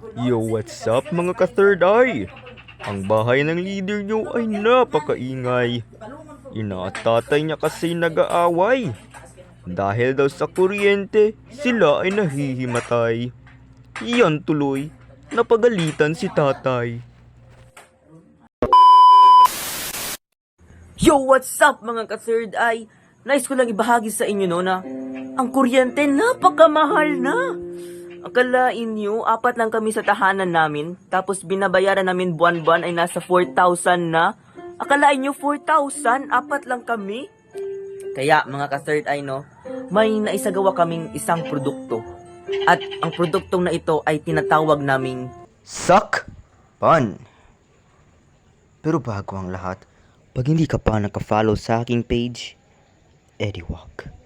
Yo, what's up mga ka-third eye? Ang bahay ng leader nyo ay napakaingay. Ina at tatay niya kasi nag-aaway. Dahil daw sa kuryente, sila ay nahihimatay. Iyan tuloy, napagalitan si tatay. Yo, what's up mga ka-third eye? Nice ko lang ibahagi sa inyo no na ang kuryente napakamahal na. Akalain nyo, 4 lang kami sa tahanan namin, tapos binabayaran namin buwan-buwan ay nasa 4,000 na. Akalain nyo 4,000, 4 lang kami. Kaya mga ka-third eye no, may naisagawa kaming isang produkto. At ang produktong na ito ay tinatawag naming Suck Fun. Pero bago ang lahat, pag hindi ka pa naka-follow sa aking page, Ediwak.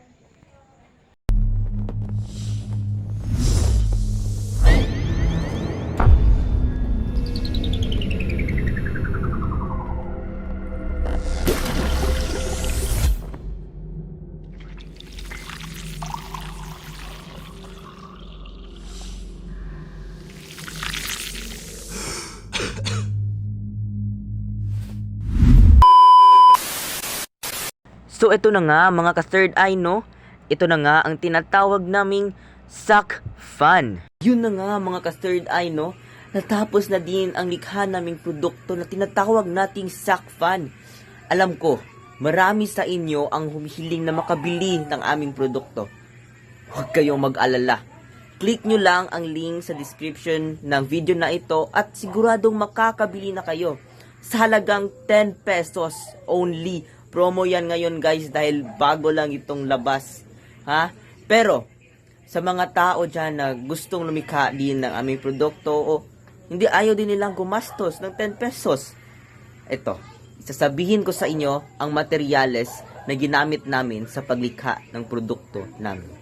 So ito na nga mga ka-third eye no, ito na nga ang tinatawag naming Suck Fun. Yun na nga mga ka-third eye no, natapos na din ang likha naming produkto na tinatawag nating Suck Fun. Alam ko, marami sa inyo ang humihiling na makabili ng aming produkto. Huwag kayong mag-alala. Click nyo lang ang link sa description ng video na ito at siguradong makakabili na kayo sa halagang 10 pesos only. Promo yan ngayon guys dahil bago lang itong labas. Ha? Pero, sa mga tao dyan na gustong lumikha din ng aming produkto o hindi ayaw din nilang gumastos ng 10 pesos. Ito, sasabihin ko sa inyo ang materyales na ginamit namin sa paglikha ng produkto namin.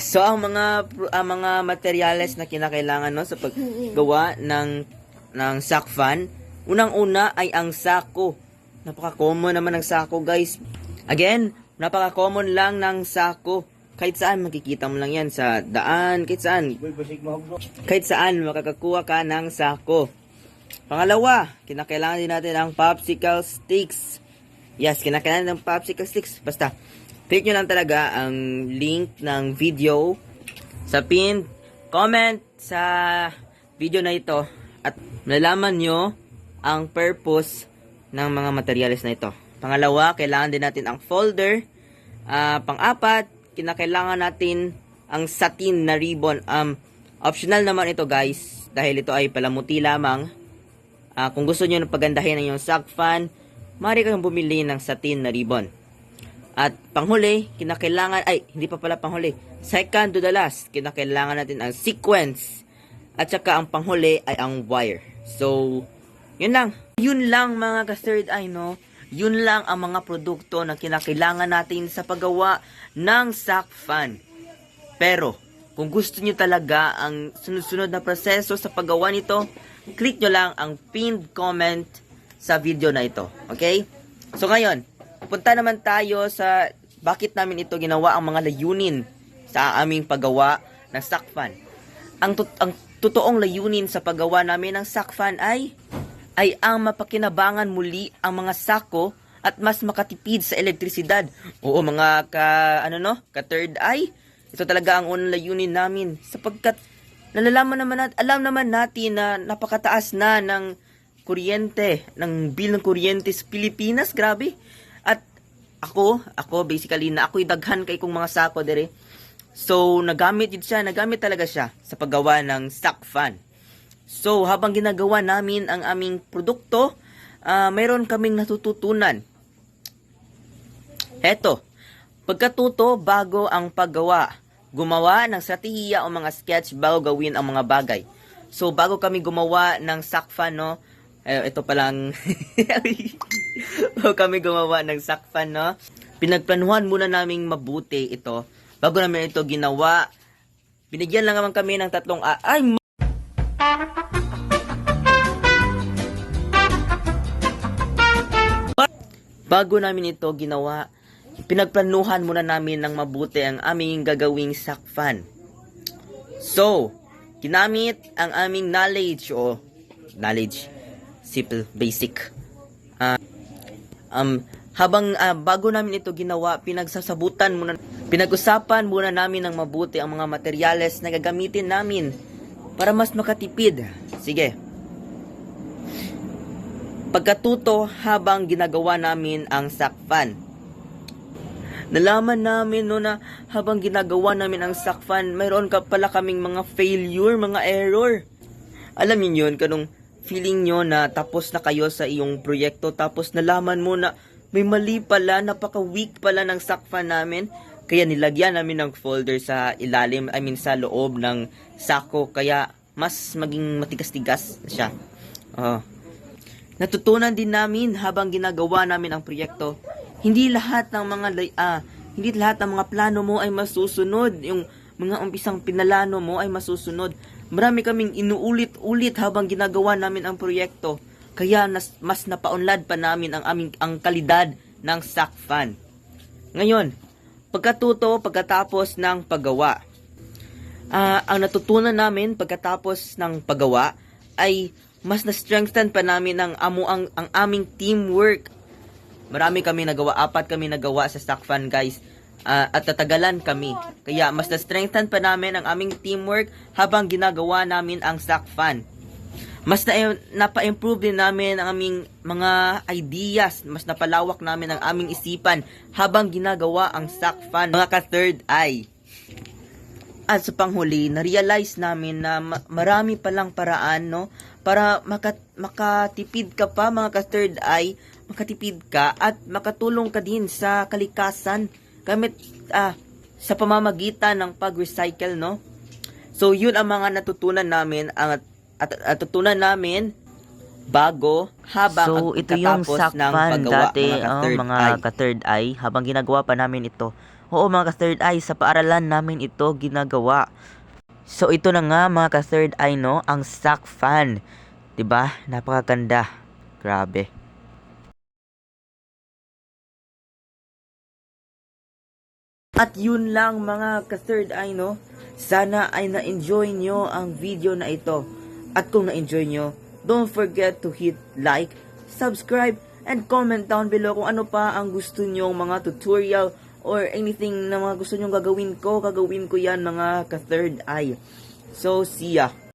So, ang mga materyales na kinakailangan no, sa paggawa ng sack fan, unang-una ay ang sako. Napaka-common naman ng sako, guys. Again, napaka-common lang ng sako. Kahit saan, makikita mo lang yan sa daan, kahit saan. Kahit saan, makakakuha ka ng sako. Pangalawa, kinakailangan din natin ang popsicle sticks. Yes, kinakailangan ng popsicle sticks. Basta, click nyo lang talaga ang link ng video sa pinned comment sa video na ito. At malalaman nyo ang purpose ng mga materyales na ito. Pangalawa, kailangan din natin ang folder. Pang-apat, kinakailangan natin ang satin na ribbon. Optional naman ito guys, dahil ito ay palamuti lamang. Kung gusto nyo na pagandahin ang iyong sack fan, maaari kayong bumili ng satin na ribbon. At panghuli, hindi pa pala panghuli. Second to the last, kinakailangan natin ang sequence. At saka ang panghuli ay ang wire. So, yun lang. Yun lang mga ka-third eye no. Yun lang ang mga produkto na kinakailangan natin sa paggawa ng sack fan. Pero, kung gusto nyo talaga ang sunod-sunod na proseso sa paggawa nito, click nyo lang ang pinned comment sa video na ito. Okay? So ngayon, punta naman tayo sa bakit namin ito ginawa ang mga layunin sa aming paggawa ng sack fan. Ang totoong layunin sa paggawa namin ng sack fan ay ang mapakinabangan muli ang mga sako at mas makatipid sa elektrisidad. Oo mga ka-third eye, ito talaga ang unang layunin namin sapagkat alam naman natin na napakataas na ng kuryente, ng bill ng kuryente sa Pilipinas, grabe. At ako basically na ako'y daghan kay kong mga sako dire. So nagamit talaga siya sa paggawa ng sack fan. So, habang ginagawa namin ang aming produkto, mayroon kaming natututunan. Eto, pagkatuto bago ang paggawa. Gumawa ng strategiya o mga sketch bago gawin ang mga bagay. So, bago kami gumawa ng sack fan, no? Ito palang... bago kami gumawa ng sack fan, no? Pinagplanuhan muna naming mabuti ito. Bago namin ito ginawa, binigyan lang naman kami ng 3... Bago namin ito ginawa, pinagplanuhan muna namin ng mabuti ang aming gagawing sack fan. So, ginamit ang aming knowledge o knowledge, simple, basic. Bago namin ito ginawa, pinag-usapan muna namin ng mabuti ang mga materyales na gagamitin namin para mas makatipid. Sige. Pagkatuto habang ginagawa namin ang sack fan. Nalaman namin na habang ginagawa namin ang sack fan, mayroon pala kaming mga failure, mga error. Alam niyo yun, kanong feeling nyo na tapos na kayo sa iyong proyekto, tapos nalaman mo na may mali pala, napaka-weak pala ng sack fan namin. Kaya nilagyan namin ng folder sa ilalim, sa loob ng sako, kaya mas maging matigas-tigas siya. Natutunan din namin habang ginagawa namin ang proyekto, hindi lahat ng mga plano mo ay masusunod. Yung mga umpisang pinalano mo ay masusunod. Marami kaming inuulit-ulit habang ginagawa namin ang proyekto. Kaya mas napaunlad pa namin ang kalidad ng sack fan. Ngayon, pagkatapos ng paggawa. Ang natutunan namin pagkatapos ng paggawa ay mas na-strengthen pa namin ang aming teamwork. Marami kami nagawa, 4 kami nagawa sa sack fan, guys. At tatagalan kami. Kaya mas na-strengthen pa namin ang aming teamwork habang ginagawa namin ang sack fan. Mas napa-improve din namin ang aming mga ideas. Mas napalawak namin ang aming isipan habang ginagawa ang sack fan, mga ka-third eye. At sa panghuli, na-realize namin na marami palang paraan, para makatipid ka pa, mga ka-third eye, makatipid ka at makatulong ka din sa kalikasan gamit sa pamamagitan ng pag-recycle, So, yun ang mga natutunan namin, natutunan namin bago, habang So, ito yung pagkatapos sack ng fan paggawa, dati, mga mga ka-third eye, habang ginagawa pa namin ito. Oo, mga ka-third eye, sa paaralan namin ito ginagawa. So, ito na nga, mga ka-third eye, ang sack fan. 'Di ba? Napakaganda. Grabe. At yun lang, mga ka-third eye, Sana ay na-enjoy nyo ang video na ito. At kung na-enjoy nyo, don't forget to hit like, subscribe, and comment down below kung ano pa ang gusto nyong mga tutorial or anything na mga gusto nyong gagawin ko yan, mga ka-third eye. So, see ya!